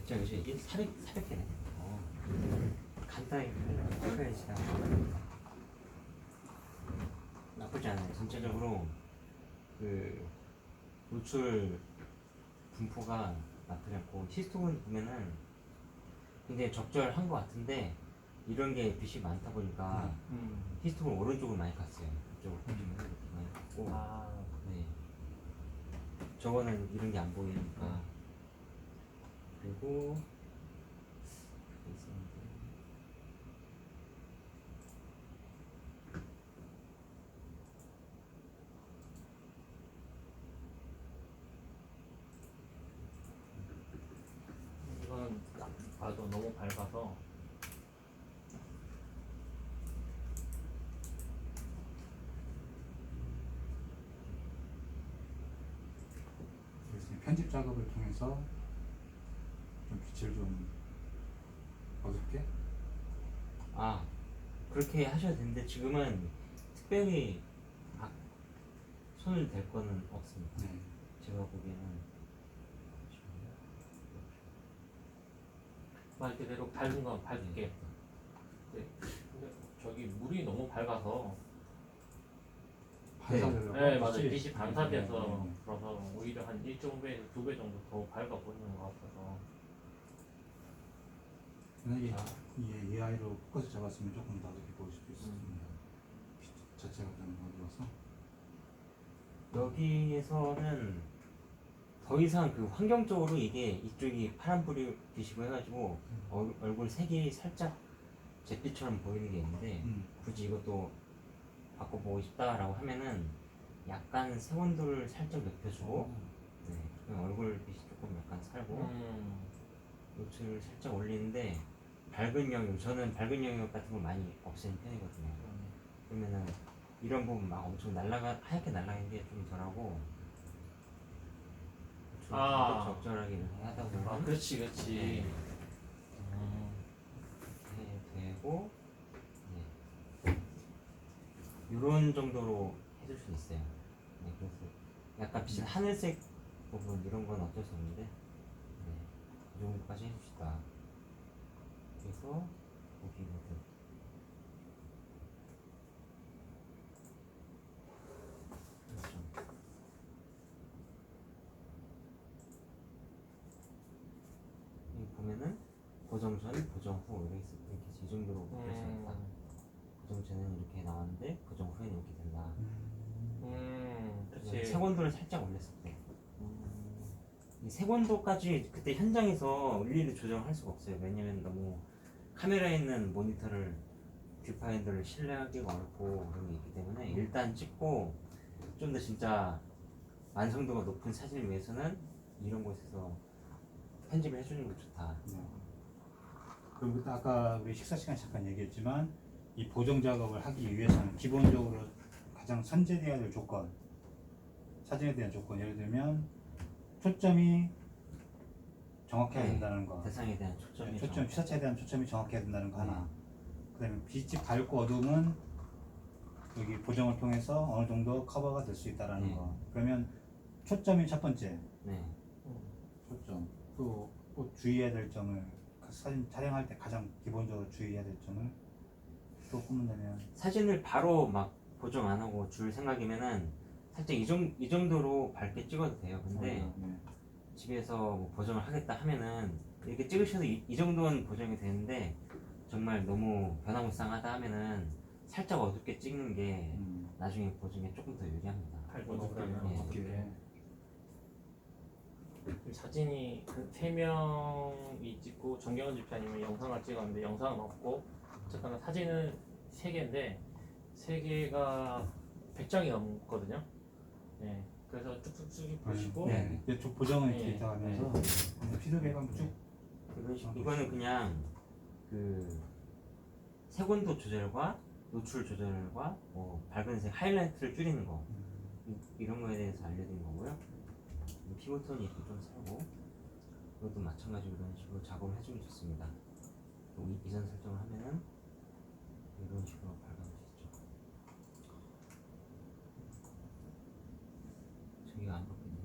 제가 이제 400개네. 간단히 해야지. 나쁘지 않아요. 전체적으로 그 노출 분포가 나쁘지 않고 히스토그램 보면은 굉장히 적절한 것 같은데 이런 게 빛이 많다 보니까 히스토그램 오른쪽을 많이 갔어요. 이쪽으로 많이 갔고. 네. 저거는 이런 게 안 보이니까. 그리고 이건 딱 봐도 너무 밝아서 그래서 편집 작업을 통해서 좀 빛을 좀 어둡게. 그렇게 하셔도 되는데 지금은 특별히 손을 댈 거는 없습니다. 네. 제가 보기에는 말 그대로 밝은 건 밝게. 네. 근데 저기 물이 너무 밝아서 반사되려고. 네 맞아요. 빛이 반사돼서 네. 그래서 오히려 한 1.5배, 2배 정도 더 밝아 보이는 것 같아서. 만약에 이 AI로 포커스 잡았으면 조금 더 어둡게 보일 수도 있습니다. 빛 자체가 좀 어두워서. 여기에서는 더 이상 그 환경적으로 이게 이쪽이 파란불이 빛이고 해가지고 얼굴 색이 살짝 잿빛처럼 보이는 게 있는데 굳이 이것도 바꿔보고 싶다라고 하면은 약간 색온도를 살짝 높여주고 네, 그냥 얼굴 빛이 조금 약간 살고 노출을 살짝 올리는데 밝은 영역, 저는 밝은 영역 같은 거 많이 없애는 편이거든요. 그러면은 이런 부분 막 엄청 하얗게 날아가는 게 좀 덜하고 적절하게 하다 보면 그렇지. 네. 이렇게 되고 이런 정도로 해줄 수 있어요. 네, 그래서 약간 비슷한 하늘색 부분 이런 건 어쩔 수 없는데 이 정도까지 해줍시다. 그래서 여기 모드 여기 보면은 고정 전, 고정 후 이렇게 해서 이 정도로 바꿀 수 있다. 고정 전에는 이렇게 나왔는데 고정 후에는 이렇게 된다. 그렇지. 색온도를 살짝 올렸을 때. 이 색온도까지 그때 현장에서 일일이 조정할 수가 없어요. 왜냐면 너무 카메라에 있는 모니터를 뷰파인더를 신뢰하기가 어렵고 그런 게 있기 때문에 일단 찍고 좀 더 진짜 완성도가 높은 사진을 위해서는 이런 곳에서 편집을 해주는 게 좋다. 그리고 아까 우리 식사 시간 잠깐 얘기했지만 이 보정 작업을 하기 위해서는 기본적으로 가장 선제돼야 될 조건, 사진에 대한 조건, 예를 들면 초점이 정확해야 된다는 거, 대상에 대한 초점이 피사체에 대한 초점이 정확해야 된다는 거 하나. 그다음에 빛이 밝고 어두움은 여기 보정을 통해서 어느 정도 커버가 될 수 있다라는 거. 그러면 초점이 첫 번째. 초점. 또 꼭 주의해야 될 점을 사진 촬영할 때 가장 기본적으로 주의해야 될 점을 또 꼽는다면 사진을 바로 막 보정 안 하고 줄 생각이면은 살짝 이 정도로 밝게 찍어도 돼요. 근데 집에서 뭐 보정을 하겠다 하면은 이렇게 찍으셔도 이 정도는 보정이 되는데 정말 너무 변화무쌍하다 하면은 살짝 어둡게 찍는 게 나중에 보정에 조금 더 유리합니다. 어둡게. 사진이 그 3명이 찍고 정경원 집사님은 영상을 찍었는데 영상은 없고 어쨌거나 사진은 3개인데 3개가 100장이 넘거든요. 네, 그래서 쭉쭉쭉 보시고 이쪽 보정을 이렇게 있다가면서 피드백은 쭉. 이거는 그냥 그 색온도 조절과 노출 조절과 뭐 밝은색 하이라이트를 줄이는 거 이런 거에 대해서 알려드린 거고요. 피부톤이 이렇게 좀 살고 이것도 마찬가지로 이런 식으로 작업을 해주면 좋습니다. 이전 설정을 하면은 이런 식으로 밝아질 수 있죠. 저기가 안 바뀌네.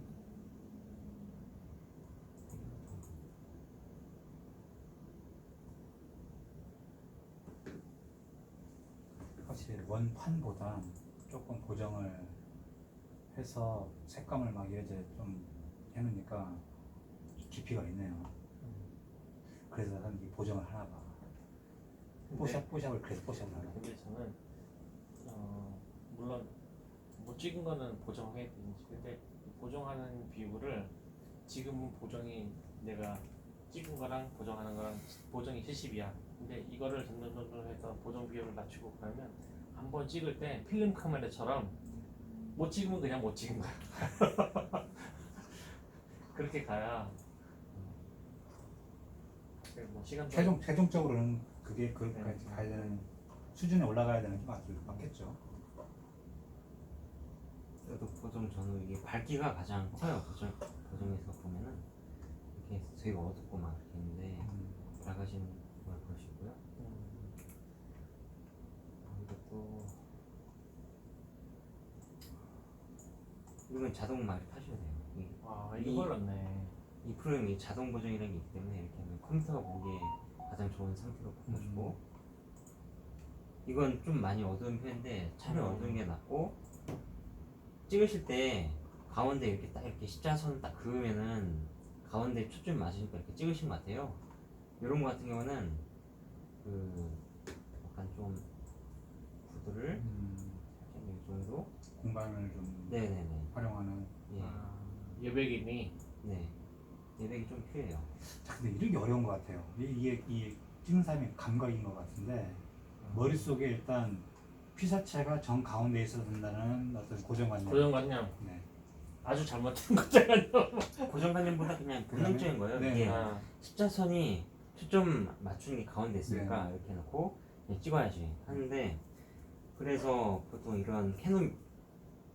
사실 원판보다 조금 보정을 해서 색감을 막 이래저래 좀 해놓으니까 깊이가 있네요. 그래서 난 이 보정을 하나 봐. 뽀샵을 그래서 뽀샵을 하나. 근데 저는 물론 뭐 찍은 거는 보정해야 되는지 근데 보정하는 비율을 지금은 보정이 내가 찍은 거랑 보정하는 거랑 보정이 70이야. 근데 이거를 점점 해서 보정 비율을 낮추고 그러면 한번 찍을 때 필름 카메라처럼 못 찍으면 그냥 못 찍은 거야. 그렇게 가야 뭐 시간도 최종적으로는 그게 그까지 가야 되는 수준에 올라가야 되는 게 맞겠죠. 그래도 보정 전후 이게 밝기가 가장 커요. 보정에서 보면은 이렇게 되게 어둡고 막 이렇게 있는데 밝아진 걸 볼 수 있고요. 이것도 이건 자동 막 타셔야 돼요. 이거 걸렸네. 이 프로그램이 자동 보정이라는 게 있기 때문에 이렇게 하면 컴퓨터가 보기에 가장 좋은 상태로 바꿔주고 이건 좀 많이 어두운 편인데 차라리 어두운 게 낫고 찍으실 때 가운데 이렇게 딱 이렇게 십자선을 딱 그으면은 가운데 초점 맞으니까 이렇게 찍으신 것 같아요. 이런 거 같은 경우는 그 약간 좀 구도를 살짝 이 정도 공간을 좀 네네네 활용하는. 예. 여백임이 네 예백이 좀 필요해요. 자, 근데 이런 게 어려운 것 같아요. 이게 찍는 사람의 감각인 것 같은데 머릿속에 일단 피사체가 정 가운데 있어야 된다는 어떤 고정관념. 고정관념 네. 아주 잘못된 고정관념. 고정관념보다 그냥 본능적인 거예요. 네. 이게 아, 십자선이 초점 맞추는 게 가운데 있으니까 이렇게 해놓고 그냥 찍어야지 하는데 그래서 보통 이런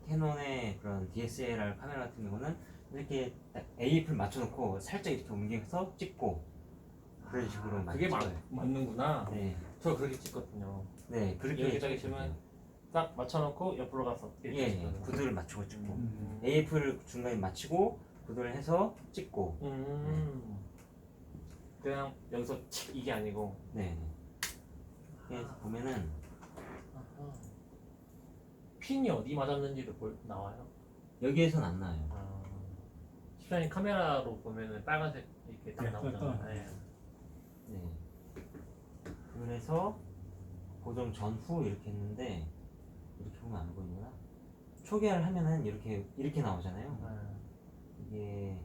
캐논의 그런 DSLR 카메라 같은 경우는 이렇게 딱 AF를 맞춰놓고 살짝 이렇게 옮겨서 찍고 그런 식으로 많이 그게 찍어요. 맞는구나. 네, 저 그렇게 찍거든요. 네 그렇게 여기저기 찍으시면 치면 돼요. 딱 맞춰놓고 옆으로 가서 이렇게 예, 찍거든요. 구도를 맞추고 찍고 음. AF를 중간에 맞추고 구도를 해서 찍고 그냥 여기서 이게 아니고 네. 그래서 보면은 핀이 어디 맞았는지도 나와요. 여기에선 안 나와요. 시간이 카메라로 보면은 빨간색 이렇게 딱 네, 나오잖아요. 또. 네. 네. 그래서 보정 전후 이렇게 했는데 이렇게 보면 안 보이구나. 초기화를 하면은 이렇게 나오잖아요. 이게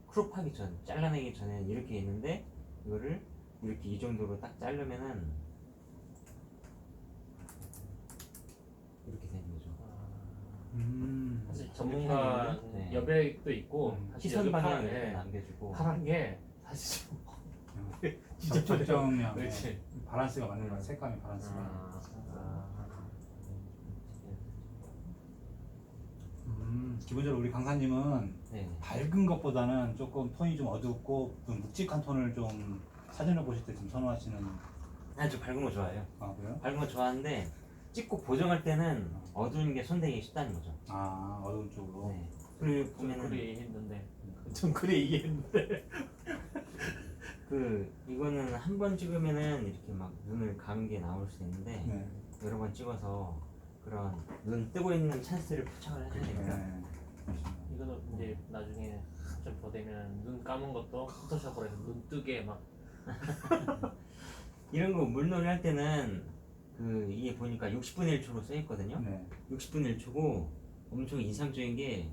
크롭하기 전, 잘라내기 전에는 이렇게 있는데 이거를 이렇게 이 정도로 딱 자르면은 이렇게 되는 거죠. 사실 전문가 네. 여백도 있고 사실 시선 여기 방향을 파란- 이렇게 예, 남겨주고 파란 게 사실 좀 진짜 적정량. 그렇지. 밸런스가 맞는 거야. 색감이 밸런스가. 기본적으로 우리 강사님은 네. 밝은 것보다는 조금 톤이 좀 어둡고 좀 묵직한 톤을 좀 사진을 보실 때 좀 선호하시는. 아주 밝은 거 좋아해요. 아 그래요? 밝은 거 좋아하는데 찍고 보정할 때는 어두운 게 손대기 쉽다는 거죠. 아 어두운 쪽으로. 네. 그리고 좀 보면은 그래 이해했는데 좀 그래 이해했는데 이거는 한 번 찍으면은 이렇게 막 눈을 감은 게 나올 수 있는데 네. 여러 번 찍어서 그런 눈 뜨고 있는 찬스를 포착을 해줘야 됩니다. 네. 이거도 이제 나중에 좀 더 되면 눈 감은 것도 포토샵으로 해서 눈 뜨게 막 이런 거 물놀이 할 때는 이게 보니까 60분의 1초로 써 있거든요. 네. 60분의 1초고 엄청 인상적인 게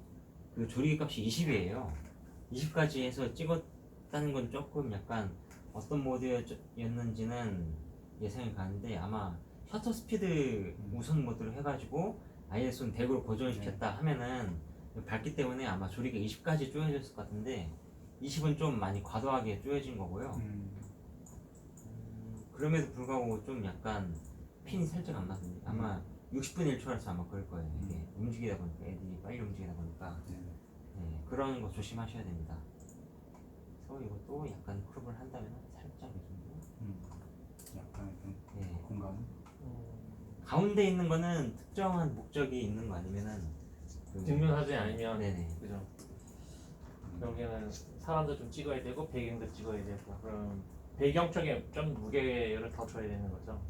그 조리개 값이 20이에요. 20까지 해서 찍었다는 건 조금 약간 어떤 모드였는지는 예상이 가는데 아마 셔터 스피드 우선 모드로 해가지고 ISO는 100으로 고정을 시켰다 하면은 밝기 때문에 아마 조리개 20까지 조여졌을 것 같은데 20은 좀 많이 과도하게 조여진 거고요. 그럼에도 불구하고 좀 약간 핀이 살짝 안 맞는데 아마 60분의 1초라서 아마 그럴 거예요. 이게 움직이다 보니까 애들이 빨리 움직이다 보니까 네, 그런 거 조심하셔야 됩니다. 그래서 이것도 약간 크롭을 한다면 살짝 이 정도. 약간 네. 공간. 가운데 있는 거는 특정한 목적이 있는 거 아니면은 증명 사진 아니면 네네. 그죠. 여기는 사람도 좀 찍어야 되고 배경도 찍어야 되고 그럼 배경 쪽에 좀 무게를 더 줘야 되는 거죠.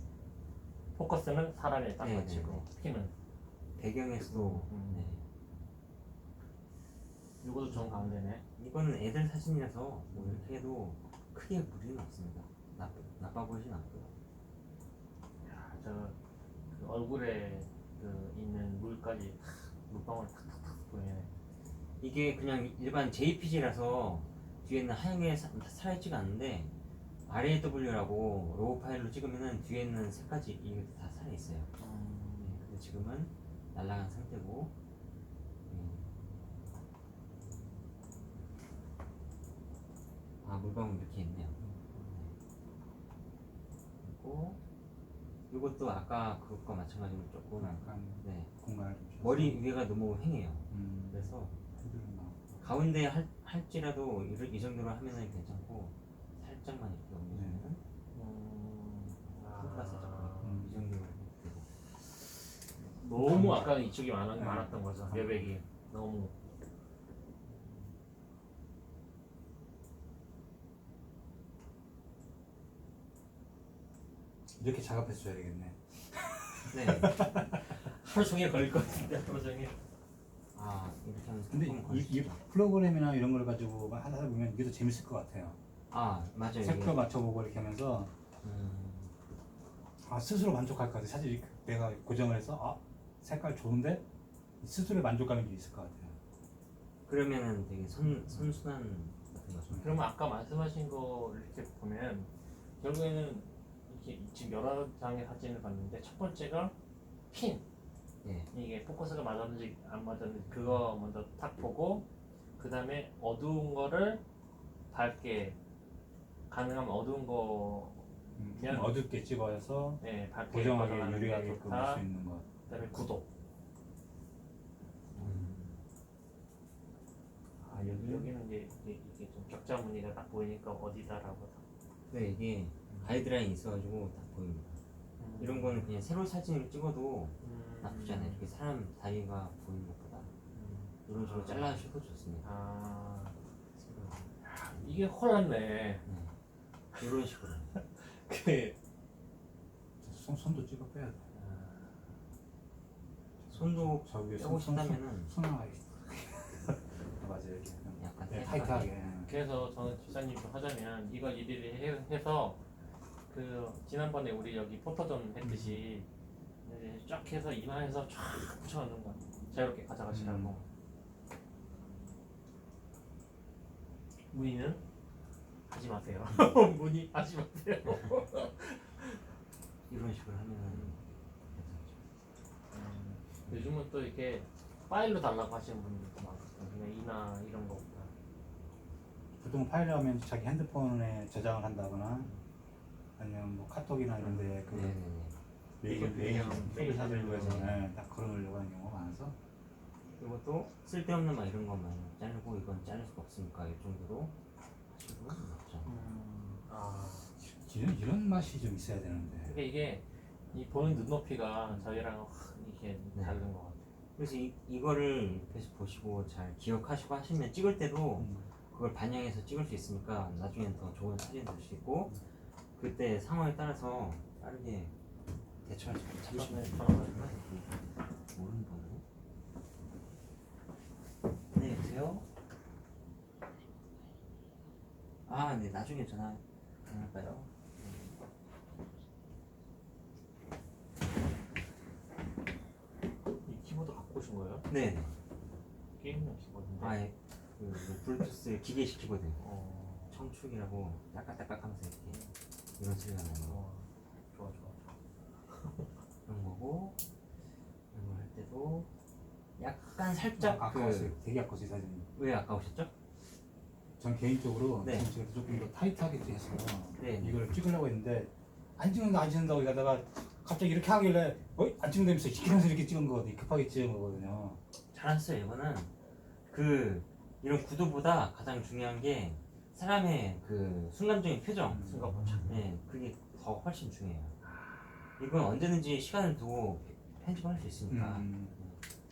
포커스는 사람에 딱 네, 맞추고 핀은 배경에서도 네. 이것도 정 가운데네. 이거는 애들 사진이라서 뭐 이렇게 해도 크게 무리는 없습니다. 나빠 보이진 않고요. 야, 그 얼굴에 그 있는 물까지 탁, 물방울 탁탁탁 보이네. 이게 그냥 일반 JPG라서 뒤에는 하얀 살아있지가 않는데 RAW라고 로우 파일로 찍으면은 뒤에 있는 색까지 이게 다 살아있어요. 네, 근데 지금은 날아간 상태고 아 물방울 이렇게 있네요. 그리고 이것도 아까 그것과 마찬가지로 조금 약간 네, 공간을 좀 줘서. 머리 위가 너무 횡해요. 그래서 핸들은 나오고. 가운데 할지라도 이 정도로 하면은 괜찮고 살짝만 이렇게 올리면은 후가 살짝 보여요. 이 정도로 되고. 너무 아까 이쪽이 네. 많았던 거죠. 여백이 너무. 이렇게 작업해서 줘야 되겠네. 네. 하루 종일 걸릴 것 같은데 하루 종일. 아 이렇게 하면 근데 조금 이 걸리죠. 프로그램이나 이런 걸 가지고 하다 보면 이게 더 재밌을 것 같아요. 아 맞아요. 색깔 맞춰보고 이렇게 하면서 스스로 만족할 것 같아요. 사실 내가 고정을 해서 색깔 좋은데 스스로의 만족감이 좀 있을 것 같아요. 그러면은 되게 선순환 같은 거죠. 그러면 아까 말씀하신 거 이렇게 보면 결국에는 이렇게 지금 여러 장의 사진을 봤는데 첫 번째가 핀. 예. 이게 포커스가 맞았는지 안 맞았는지 그거 먼저 딱 보고 그 다음에 어두운 거를 밝게 가능하면 어두운 거 좀 어둡게 찍어서 네, 밝게 고정하기 걷어가는 게 유리하게끔 좋다. 할 수 있는 것. 그다음에 구도. 아 여기는 이게 좀 격자 무늬가 딱 보이니까 어디다라고. 네 이게 가이드라인 있어가지고 딱 보입니다. 이런 거는 그냥 세로 사진을 찍어도 나쁘지 않아요. 이렇게 사람 다리가 보이는 것보다 이런 식으로 잘라주셔도 좋습니다. 아 세로. 이게 홀랐네. 네. 이런 식으로. 그 손도 찍어 빼야 돼. 손도 저 위에 빼고 싶다면은 손하나 맞아요. 이렇게 약간 타이트하게. 그래서 저는 집사님도 하자면 이걸 일일이 해서 그 지난번에 우리 여기 포토존 했듯이 쫙 해서 이마에서 쫙 붙여놓는 거 자유롭게 가져가시라고. 무늬는 하지 마세요. 무늬 하지 마세요. 이런 식으로 하면은 요즘은 또 이렇게 파일로 달라고 하시는 분들도 많거든요. 그냥 이나 이런 거보다. 보통 파일을 하면 자기 핸드폰에 저장을 한다거나 아니면 뭐 카톡이나 이런 데그 네네네. 메일 소개 사진으로 해서 네. 딱 걸어놓으려고 하는 경우가 많아서 이것도 쓸데없는 막 이런 것만 자르고 이건 자를 수가 없으니까 이 정도로 하시고 먹자. 아, 이런 맛이 좀 있어야 되는데. 그러니까 이게 이 보는 눈높이가 저희랑 확 이렇게 네. 다른 것 같아요. 그래서 이거를 옆에서 보시고 잘 기억하시고 하시면 찍을 때도 그걸 반영해서 찍을 수 있으니까 나중엔 더 좋은 사진 될 수 있고 그때 상황에 따라서 빠르게 대처할 수 있고 잠시만요. 모르는 번호. 네 여보세요? 아 네 나중에 전화 할까요? 이 키보드 갖고 오신 거예요? 네. 게임용 키보드인데. 아예 그 블루투스 기계식 키보드 어, 청축이라고 따깍따깍하면서 이렇게 이런 소리가 나는 거. 좋아. 그런 거고 이런 걸 할 때도 약간 살짝 아까웠어요. 되게 아까웠어요 사진이. 왜 아까우셨죠? 전 개인적으로 네. 지금 제가 조금 더 타이트하게 해서 네. 이걸 찍으려고 했는데 안 찍는다고 이러다가 갑자기 이렇게 하길래 안 찍는다면서 시키면서 이렇게 찍은 거거든요. 급하게 찍은 거거든요. 잘하셨어요. 이거는 그 이런 구도보다 가장 중요한 게 사람의 그 순간적인 표정, 네, 그게 더 훨씬 중요해요. 이건 언제든지 시간을 두고 편집할 수 있으니까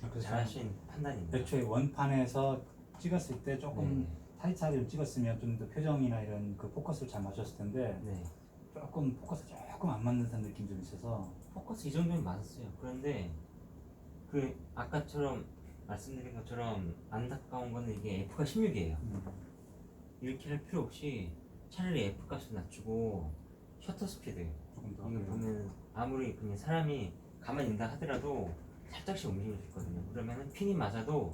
그래서 잘하신 판단입니다. 애초에 원판에서 찍었을 때 조금 네. 타이트하게 좀 찍었으면 좀 더 표정이나 이런 그 포커스를 잘 맞췄을 텐데 네. 조금 포커스 조금 안 맞는 듯한 느낌 좀 있어서. 포커스 이 정도면 맞았어요. 그런데 그 아까처럼 말씀드린 것처럼 안타까운 거는 이게 F가 16이에요. 이렇게 할 필요 없이 차라리 F 값을 낮추고 셔터 스피드 조금 더. 이거 보면 아무리 그냥 사람이 가만히 있다 하더라도 살짝씩 움직일 수 있거든요. 그러면은 핀이 맞아도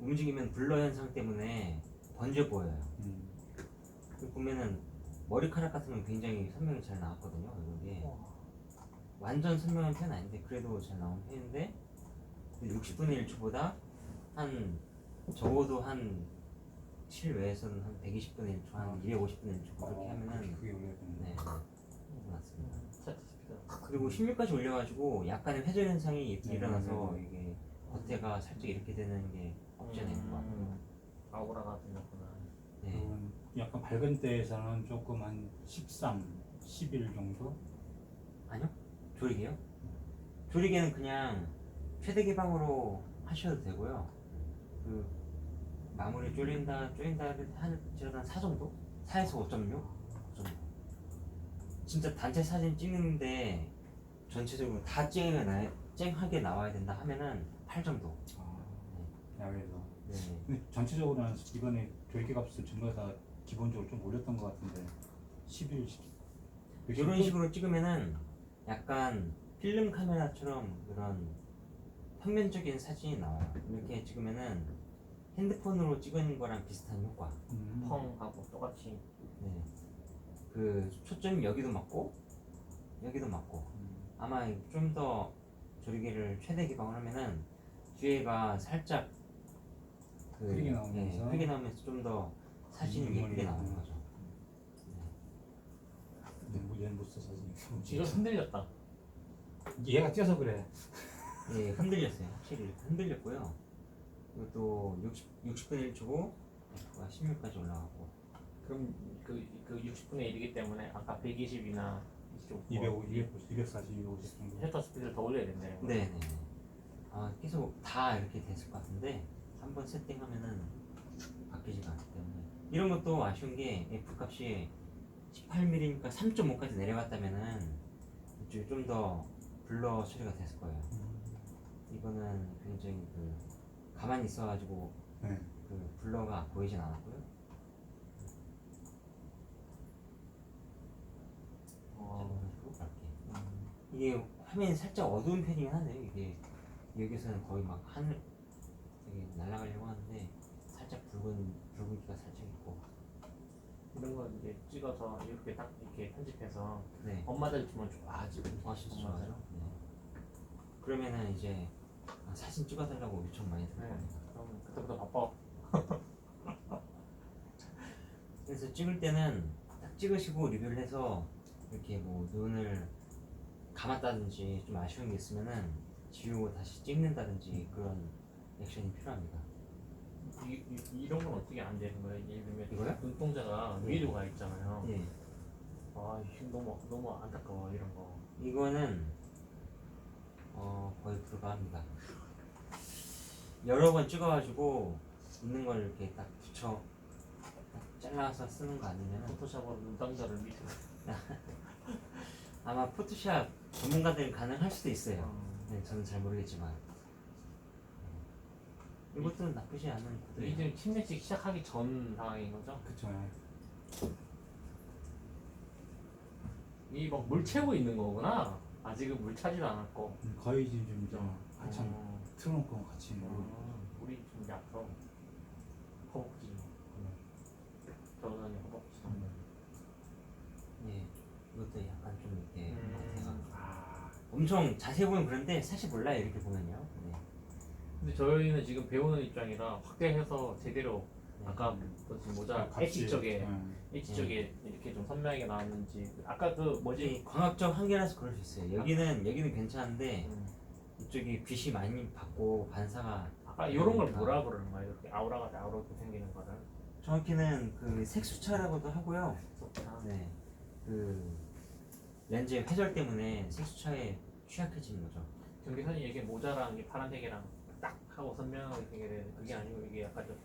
움직이면 블러 현상 때문에 번져 보여요. 그 보면은 머리카락 같으면 굉장히 선명히 잘 나왔거든요. 이게 완전 선명한 편은 아닌데 그래도 잘 나온 편인데 60분의 1초보다 한 적어도 한 실외에서는 한 120분의 1초, 한 250분의 1초 그렇게 하면은 그게 올려야 되는데. 네, 맞습니다. 셔터 스피드. 그리고 16까지 올려가지고 약간의 회전 현상이 네, 일어나서 네, 네. 이게 겉에가 살짝 이렇게 되는 게 없잖아요. 아우라가 되는구나. 네. 그건 약간 밝은 때에서는 조금 한 13, 11 정도? 아니요? 조리개요? 조리개는 그냥 최대 개방으로 하셔도 되고요. 그 마무리 쪼린다를 할지라도 한 4 정도? 4에서 5.6? 그 정도. 진짜 단체 사진 찍는데 전체적으로 다 쨍하게 나와야 된다 하면은 8 정도. 야외에서. 네. 근데 전체적으로는 이번에 조리개 값을 전부 다 기본적으로 좀 올렸던 것 같은데 11, 10. 이런 식으로 찍으면은 약간 필름 카메라처럼 그런 평면적인 사진이 나와요. 이렇게 찍으면은 핸드폰으로 찍은 거랑 비슷한 효과. 펑하고 똑같이. 네. 그 초점이 여기도 맞고 여기도 맞고 아마 좀 더 조리개를 최대 기방을 하면은 뒤에가 살짝 그 흐리게 나오면서. 네, 흐리게 나오면서 좀 더 사진이 예쁘게 나오는 거죠. 얘는 못 써서 이거 흔들렸다. 얘가 뛰어서 그래. 예, 흔들렸어요. 확실히 흔들렸고요. 이것도 60분의 1초고 F가 16까지 올라가고 그럼 그 60분의 1이기 때문에 아까 120이나 240, 250 정도. 셔터 스피드를 더 올려야 된다는 거예요. 네네. 아 계속 다 이렇게 됐을 것 같은데 한번 세팅하면은 바뀌지가 않기 때문에 이런 것도 아쉬운 게 F 값이 18mm니까 3.5까지 내려갔다면은 이쪽이 좀 더 블러 처리가 됐을 거예요. 이거는 굉장히 그 가만히 있어가지고 네. 그 블러가 보이진 않았고요. 그래가지고 이렇게 이게 화면이 살짝 어두운 편이긴 하네요. 이게 여기서는 거의 막 하늘 되게 날아가려고 하는데 살짝 붉은기가 살짝 있고. 이런 거 이제 찍어서 이렇게 딱 이렇게 편집해서 네. 엄마들 주면 좋아하지. 아 진짜 엄마들. 좋아요. 네. 그러면은 이제 사진 찍어달라고 요청 많이 들어요. 네. 그럼 그때부터 바빠. 그래서 찍을 때는 딱 찍으시고 리뷰를 해서 이렇게 뭐 눈을 감았다든지 좀 아쉬운 게 있으면은 지우고 다시 찍는다든지 그런 액션이 필요합니다. 이런 건 어떻게 안 되는 거예요? 예를 들면 이거요? 눈동자가 네. 위로 가 있잖아요. 예. 아, 이거 너무 안타까워 이런 거. 이거는 거의 불가합니다. 여러 번 찍어가지고 있는 걸 이렇게 딱 붙여 딱 잘라서 쓰는 거 아니면은 포토샵으로 눈동자를 밑으로. 아마 포토샵 전문가들은 가능할 수도 있어요. 네, 저는 잘 모르겠지만 이것도 나쁘지 않은 코드예요. 이제 팀매직 시작하기 전 상황인 거죠? 그쵸. 이 막 물 채우고 있는 거구나. 아직은 물 차지도 않았고. 거의 지금 이제 한참 어. 틀어놓고 같이 물이 좀 약서. 허벅지. 저는 허벅지. 네, 이것도 약간 좀 이렇게 겉에가 아. 엄청 자세히 보면 그런데 사실 몰라요. 이렇게 보면요. 네. 근데 저희는 지금 배우는 입장이라 확대해서 제대로 네. 아까 그 지금 모자 같이, 엣지 쪽에 네. 엣지 쪽에 이렇게 좀 선명하게 나왔는지 아까 그 뭐지? 이게 광학적 한계라서 그럴 수 있어요. 여기는 괜찮은데 음. 이쪽이 빛이 많이 받고 반사가 아까 이런 걸 뭐라 그러는 거예요? 이렇게 아우라가 이렇게 생기는 거를. 정확히는 그 색수차라고도 하고요. 그렇구나. 네, 그 렌즈의 회절 때문에 색수차에 취약해지는 거죠. 경계선이 이게 모자랑 이 파란색이랑 딱 하고 선명하게 생겨야 되는데 그게 아니고 이게 약간 좀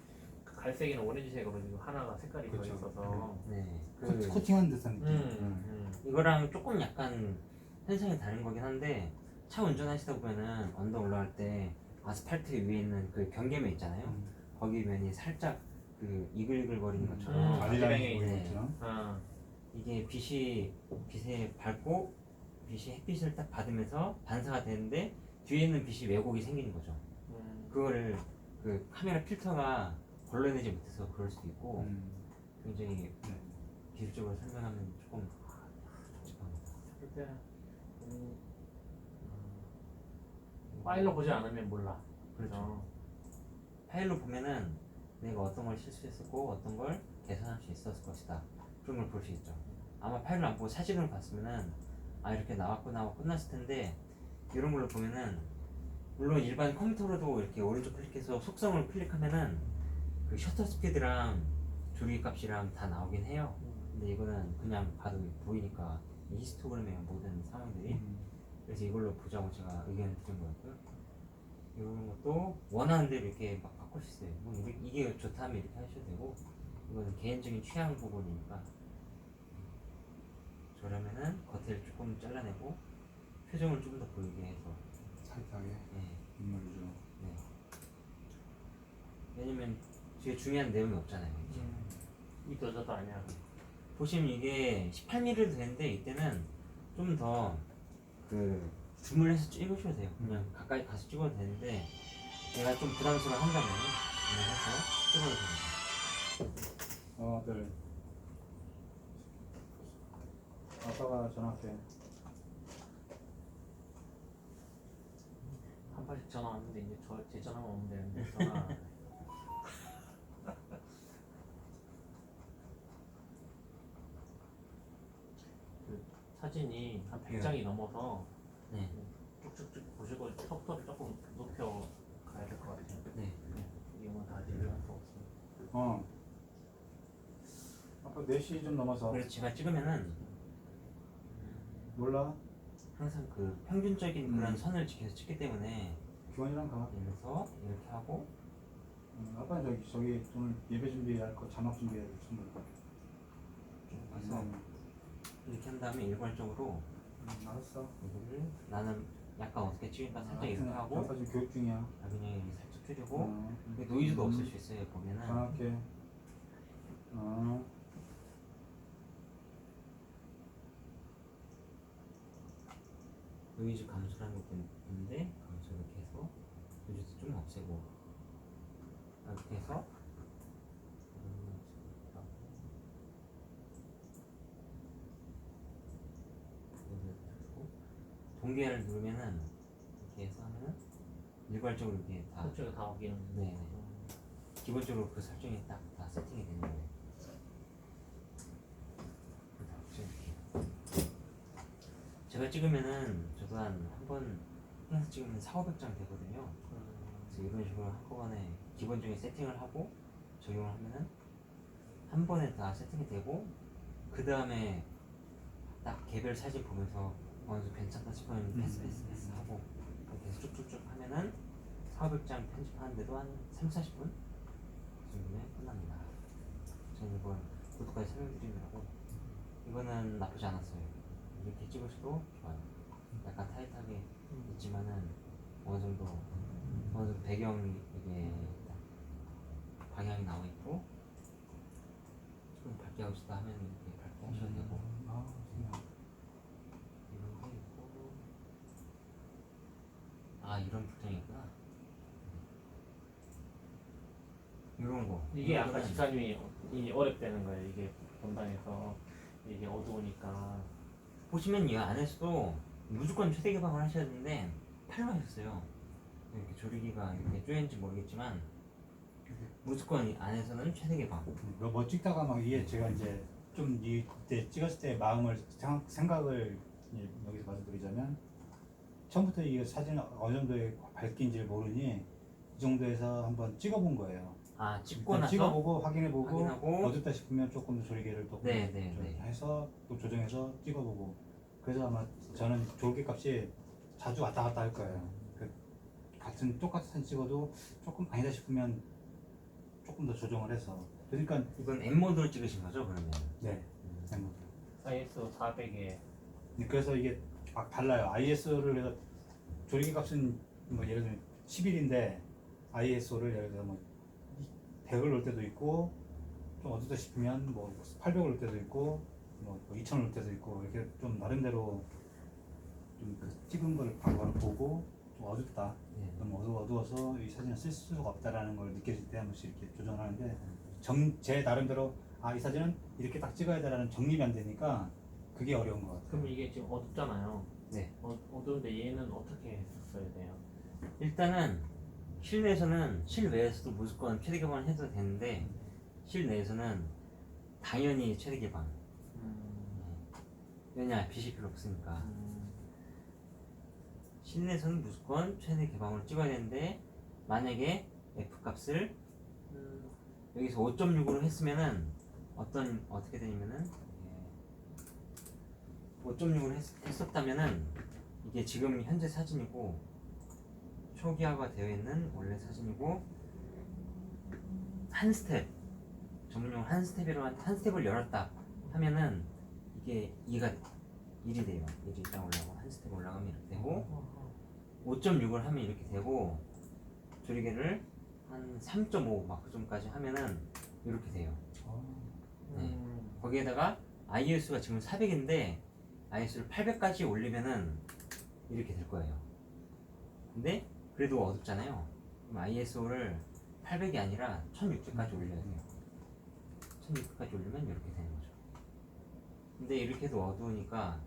갈색이나 오렌지색으로 지금 하나가 색깔이 그쵸. 들어있어서 네. 코팅한 듯한 느낌. 이거랑 조금 약간 현상이 다른 거긴 한데 차 운전하시다 보면은 언덕 올라갈 때 아스팔트 위에 있는 그 경계면 있잖아요. 거기 면이 살짝 그 이글이글거리는 것처럼 아리랑이 보이는 네. 것처럼. 이게 빛에 밟고 빛이 햇빛을 딱 받으면서 반사가 되는데 뒤에 있는 빛이 왜곡이 생기는 거죠. 그거를 그 카메라 필터가 걸러내지 못해서 그럴 수도 있고 굉장히 네. 기술적으로 설명하면 조금 복잡합니다. 그때 파일로 보지 않으면 몰라. 그렇죠. 파일로 보면은 내가 어떤 걸 실수했었고 어떤 걸 개선할 수 있었을 것이다. 그런 걸 볼 수 있죠. 아마 파일을 안 보고 사진으로 봤으면은 아 이렇게 나왔구나 하고 끝났을 텐데 이런 걸로 보면은 물론 일반 컴퓨터로도 이렇게 오른쪽 클릭해서 속성을 클릭하면은 그 셔터 스피드랑 조리개 값이랑 다 나오긴 해요. 근데 이거는 그냥 봐도 보이니까 이 히스토그램의 모든 상황들이 그래서 이걸로 보자고 제가 의견을 드린 거였고요. 이런 것도 원하는 대로 이렇게 막 바꿀 수 있어요. 뭐 이게 좋다 하면 이렇게 하셔도 되고 이거는 개인적인 취향 부분이니까 저라면은 겉을 조금 잘라내고 표정을 좀 더 보이게 해서 타이트하게 네. 인물 위주로. 네. 왜냐면 뒤에 중요한 내용이 없잖아요. 이도 저도 아니야. 보시면 이게 18mm도 되는데 이때는 좀 더 그 줌을 해서 찍으셔도 돼요. 그냥 가까이 가서 찍어도 되는데 내가 좀 부담스러워 한다면 그냥 해서 찍어도 됩니다. 네. 아빠가 전화할게. 한 번씩 전화 왔는데 이제 제 전화만 오면 되는데 전화. 그 사진이 한 100장이 넘어서 네. 쭉쭉쭉 보시고 속도를 조금 높여 가야 될 것 같아요. 네. 이용은 다 진료할 수 없어요. 아빠 4시 좀 넘어서. 그래서 제가 찍으면은 몰라. 항상 그 평균적인 그런 선을 지켜서 찍기 때문에 기원이랑 가. 이러면서 이렇게 하고 아빠는 저기 오늘 예배 준비할 거 자막 준비해야 돼. 선물. 좀 가서 이렇게 한 다음에 일괄적으로 알았어. 이거를 나는 약간 어떻게 찍을까 살짝 이렇게 하고 아빠 지금 교육 중이야. 그냥 여기 살짝 줄이고 이게 노이즈도 없을 수 있어요. 보면은 전화할게. 노이즈 감소라는 것도 있는데 감소 이렇게 해서 노이즈도 좀 없애고 이렇게 해서 동계를 누르면은 이렇게 해서 하면은 일괄적으로 이렇게 다 그쪽에 다 오기는. 네. 기본적으로 그 설정이 딱 다 세팅이 되는 거예요. 제가 찍으면은 저도 한 번 항상 찍으면 4,500장 되거든요. 그래서 이런 식으로 한꺼번에 기본적인 세팅을 하고 적용을 하면은 한 번에 다 세팅이 되고 그 다음에 딱 개별 사진 보면서 어느 정도 괜찮다 싶으면 패스 하고 이렇게 해서 쭉쭉쭉 하면은 4,500장 편집하는데도 한 3-40분 정도면 끝납니다. 저는 이걸 구독까지 설명드리느라고 이거는 나쁘지 않았어요. 이렇게 찍으셔도 좋아요. 약간 타이트하게 있지만은 어느 정도 배경이 이게 방향이 나와 있고 조금 밝게 하고 싶다 하면 이렇게 밝게 하셔도 되고 이런 게 있고 이런 부정이구나. 이런 거 이게 아까 이거는 집사님이 이 어렵다는 거예요. 이게 본당에서 이게 어두우니까. 보시면 이 안에서도 무조건 최대 개방을 하셔야 되는데 8로 하셨어요. 이렇게 조리기가 이렇게 쪼였는지 모르겠지만 무조건 이 안에서는 최대 개방. 뭐 찍다가 막 이게 제가 이제 좀 이때 찍었을 때 마음을 생각을 여기서 말씀드리자면 처음부터 이 사진을 어느 정도의 밝기인지를 모르니 이 정도에서 한번 찍어본 거예요. 찍고 일단 나서 찍어보고 확인해보고 확인하고 어둡다 싶으면 조금 더 조리개를 또 네. 해서 또 조정해서 찍어보고 그래서 아마 저는 조리개 값이 자주 왔다 갔다 할 거예요. 똑같은 사진 찍어도 조금 아니다 싶으면 조금 더 조정을 해서 그러니까 이건 M 모드로 찍으신 거죠, 그러면? 네. ISO 400에 그래서 이게 막 달라요. ISO를 해서 조리개 값은 뭐 예를 들면 10일인데 ISO를 예를 들어 뭐 100을 넣을 때도 있고 좀 어둡다 싶으면 뭐 800을 넣을 때도 있고 뭐 2000을 넣을 때도 있고 이렇게 좀 나름대로 좀그 찍은 걸 바로바로 보고 좀 어둡다. 네. 너무 어두워서 이 사진을 쓸 수가 없다라는 걸 느껴질 때 한 번씩 이렇게 조정하는데 제 나름대로 아 이 사진은 이렇게 딱 찍어야 되라는 정립이 안 되니까 그게 어려운 것 같아요. 그럼 이게 지금 어둡잖아요. 네. 어두운데 얘는 어떻게 써야 돼요? 일단은 실내에서는 실외에서도 무조건 최대 개방을 해도 되는데 실내에서는 당연히 최대 개방. 왜냐 빛이 필요 없으니까. 실내에서는 무조건 최대 개방으로 찍어야 되는데 만약에 F 값을 여기서 5.6으로 했으면은 어떻게 되냐면은 5.6으로 했었다면은 이게 지금 현재 사진이고 초기화가 되어 있는 원래 사진이고 한 스텝 전문용어 한 스텝으로 한 스텝을 열었다 하면은 이게 2가 1이 돼요. 1이 딱 올라가고 한 스텝 올라가면 이렇게 되고 5.6을 하면 이렇게 되고 조리개를 한 3.5 막 그 정도까지 하면은 이렇게 돼요. 네. 거기에다가 ISO가 지금 400인데 ISO를 800까지 올리면은 이렇게 될 거예요. 근데 그래도 어둡잖아요. 그럼 ISO를 800이 아니라 1600까지 올려야 돼요. 1600까지 올리면 이렇게 되는 거죠. 근데 이렇게 해도 어두우니까